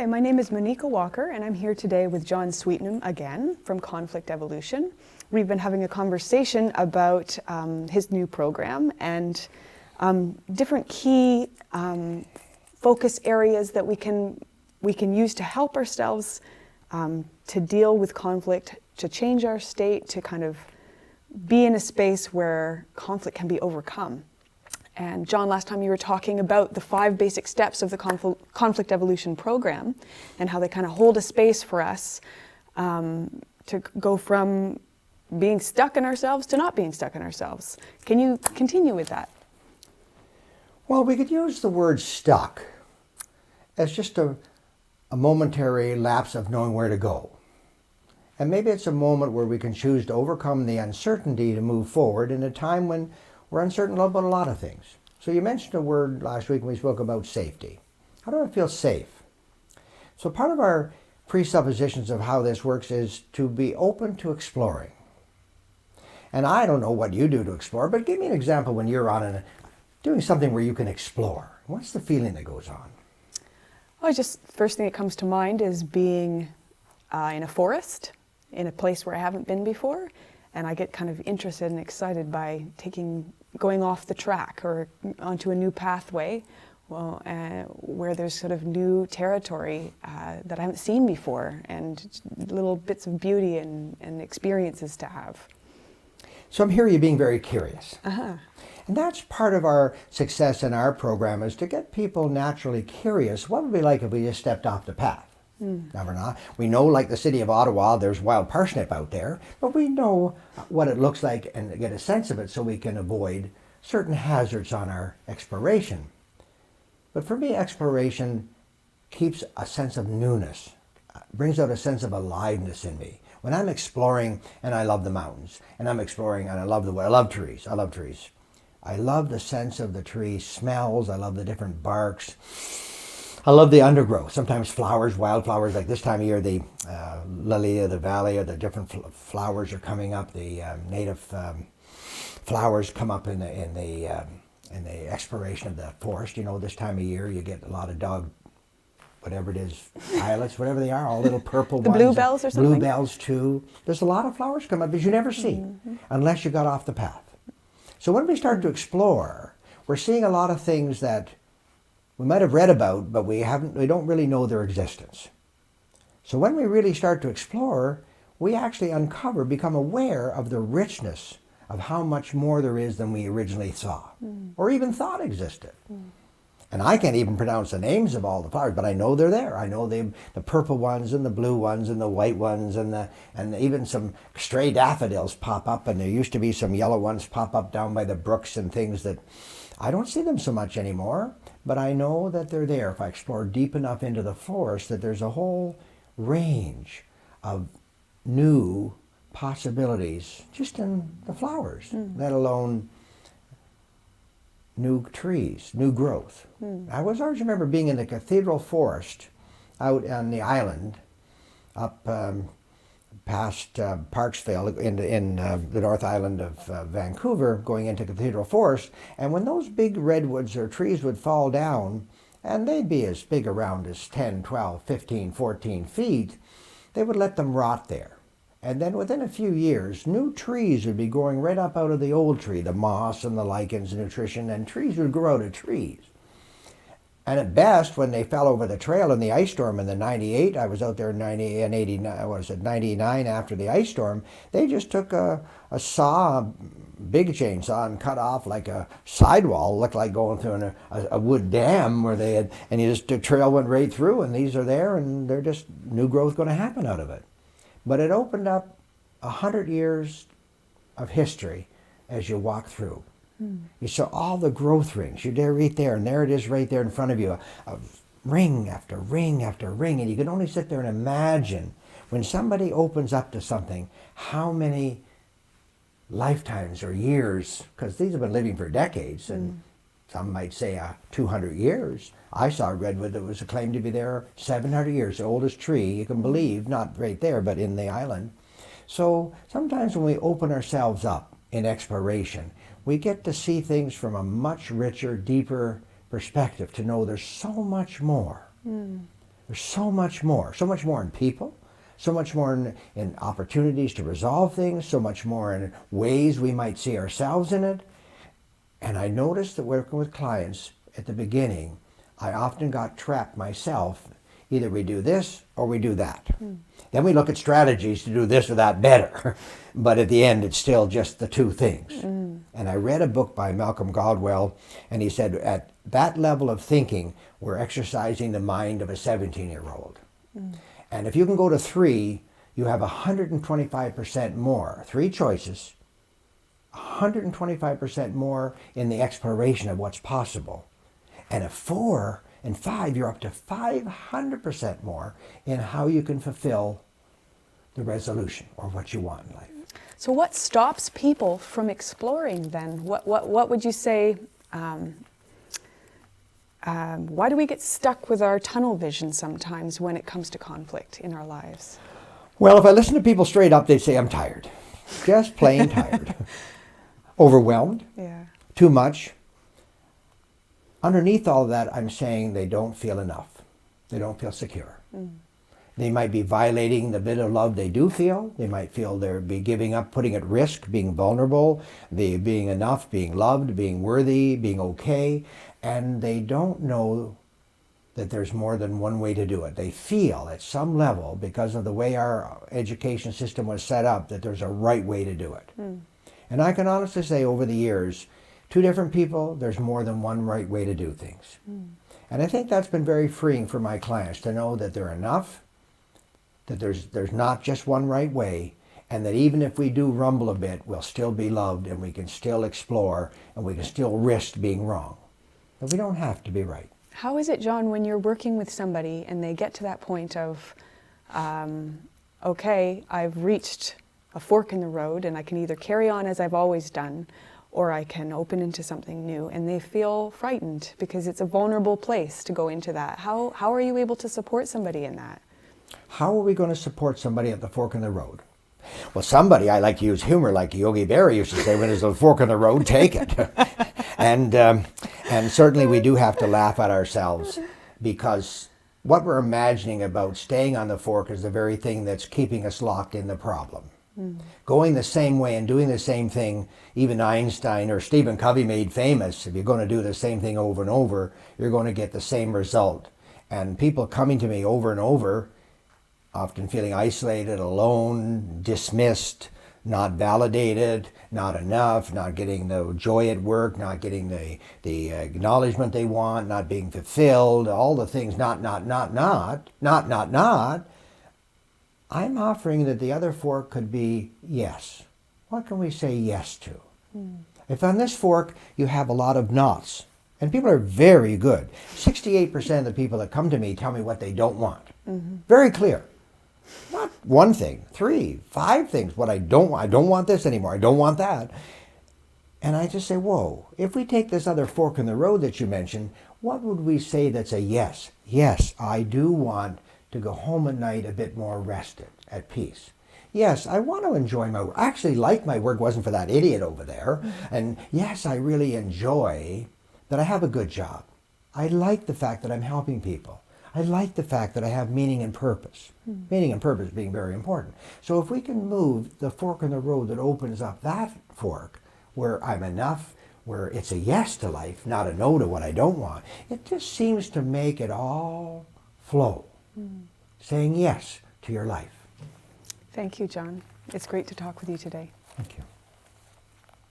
Hi, my name is Monica Walker, and I'm here today with John Sweetnam again from Conflict Evolution. We've been having a conversation about his new program and different key focus areas that we can use to help ourselves to deal with conflict, to change our state, to kind of be in a space where conflict can be overcome. And John, last time you were talking about the 5 basic steps of the Conflict Evolution program and how they kind of hold a space for us to go from being stuck in ourselves to not being stuck in ourselves. Can you continue with that? Well, we could use the word stuck as just a momentary lapse of knowing where to go. And maybe it's a moment where we can choose to overcome the uncertainty to move forward in a time when we're uncertain about a lot of things. So you mentioned a word last week when we spoke about safety. How do I feel safe? So part of our presuppositions of how this works is to be open to exploring. And I don't know what you do to explore, but give me an example when you're on doing something where you can explore. What's the feeling that goes on? Well, first thing that comes to mind is being in a forest, in a place where I haven't been before, and I get kind of interested and excited by going off the track or onto a new pathway, where there's sort of new territory that I haven't seen before, and little bits of beauty and experiences to have. So I'm hearing you being very curious. Uh-huh. And that's part of our success in our program, is to get people naturally curious. What would it be like if we just stepped off the path? Never know. We know, like the city of Ottawa, there's wild parsnip out there, but we know what it looks like and get a sense of it so we can avoid certain hazards on our exploration. But for me, exploration keeps a sense of newness, brings out a sense of aliveness in me. When I'm exploring, and I love the mountains, and I'm exploring, and I love trees. I love trees. I love the sense of the tree smells. I love the different barks. I love the undergrowth. Sometimes flowers, wildflowers, like this time of year, the lily of the valley, or the different flowers are coming up. The native flowers come up in the exploration of the forest. You know, this time of year, you get a lot of dog, whatever it is, violets, whatever they are, all little purple the ones. bluebells or something? Bluebells too. There's a lot of flowers come up that you never see unless you got off the path. So when we start to explore, we're seeing a lot of things that we might have read about, but we don't really know their existence. So when we really start to explore, we actually become aware of the richness of how much more there is than we originally saw, or even thought existed. And I can't even pronounce the names of all the flowers, but I know they're there. I know the purple ones and the blue ones and the white ones and even some stray daffodils pop up, and there used to be some yellow ones pop up down by the brooks and things that I don't see them so much anymore, but I know that they're there. If I explore deep enough into the forest, that there's a whole range of new possibilities just in the flowers, let alone new trees, new growth. I always remember being in the cathedral forest out on the island up past Parksville in the North Island of Vancouver, going into Cathedral Forest. And when those big redwoods or trees would fall down, and they'd be as big around as 10, 12, 15, 14 feet, they would let them rot there. And then within a few years, new trees would be growing right up out of the old tree, the moss and the lichens and nutrition, and trees would grow out of trees. And at best, when they fell over the trail in the ice storm in the 98, I was out there in 99 after the ice storm, they just took a big chainsaw, and cut off like a sidewall, looked like going through a wood dam where the trail went right through, and these are there, and they're just new growth going to happen out of it. But it opened up 100 years of history as you walk through. You saw all the growth rings. You're there, right there, and there it is right there in front of you, a ring after ring after ring, and you can only sit there and imagine when somebody opens up to something, how many lifetimes or years, because these have been living for decades, and some might say 200 years. I saw a redwood that was claimed to be there 700 years, the oldest tree, you can believe, not right there, but in the island. So sometimes when we open ourselves up in exploration, we get to see things from a much richer, deeper perspective, to know there's so much more. There's so much more in people, so much more in opportunities to resolve things, so much more in ways we might see ourselves in it. And I noticed that working with clients at the beginning, I often got trapped myself. Either we do this or we do that. Then we look at strategies to do this or that better. But at the end, it's still just the two things. And I read a book by Malcolm Gladwell, and he said at that level of thinking, we're exercising the mind of a 17-year-old. And if you can go to 3, you have 125% more. 3 choices, 125% more in the exploration of what's possible. And at 4 and 5, you're up to 500% more in how you can fulfill the resolution or what you want in life. So what stops people from exploring then? What would you say, why do we get stuck with our tunnel vision sometimes when it comes to conflict in our lives? Well, if I listen to people straight up, they'd say, I'm tired. Just plain tired. Overwhelmed. Yeah. Too much. Underneath all of that, I'm saying they don't feel enough. They don't feel secure. They might be violating the bit of love they do feel. They might feel they're be giving up, putting at risk, being vulnerable, being enough, being loved, being worthy, being okay. And they don't know that there's more than one way to do it. They feel at some level, because of the way our education system was set up, that there's a right way to do it. And I can honestly say over the years, 2 different people, there's more than one right way to do things. And I think that's been very freeing for my clients to know that they're enough, that there's not just one right way, and that even if we do rumble a bit, we'll still be loved, and we can still explore, and we can still risk being wrong. But we don't have to be right. How is it, John, when you're working with somebody and they get to that point of, okay, I've reached a fork in the road and I can either carry on as I've always done, or I can open into something new, and they feel frightened because it's a vulnerable place to go into that. How are you able to support somebody in that? How are we going to support somebody at the fork in the road? Well, somebody, I like to use humor like Yogi Berra used to say, when there's a fork in the road, take it. And certainly we do have to laugh at ourselves, because what we're imagining about staying on the fork is the very thing that's keeping us locked in the problem. Going the same way and doing the same thing, even Einstein or Stephen Covey made famous, if you're going to do the same thing over and over, you're going to get the same result. And people coming to me over and over, often feeling isolated, alone, dismissed, not validated, not enough, not getting the joy at work, not getting the acknowledgement they want, not being fulfilled, all the things, not. I'm offering that the other fork could be yes. What can we say yes to? If on this fork you have a lot of nots, and people are very good. 68% of the people that come to me tell me what they don't want. Very clear. Not one thing, 3, 5 things. What I don't want. I don't want this anymore. I don't want that. And I just say, whoa, if we take this other fork in the road that you mentioned, what would we say that's a yes? Yes, I do want to go home at night a bit more rested, at peace. Yes, I want to enjoy my work. I actually like my work, wasn't for that idiot over there. And yes, I really enjoy that I have a good job. I like the fact that I'm helping people. I like the fact that I have meaning and purpose. Meaning and purpose being very important. So if we can move the fork in the road that opens up that fork, where I'm enough, where it's a yes to life, not a no to what I don't want, it just seems to make it all flow. Saying yes to your life. Thank you, John. It's great to talk with you today.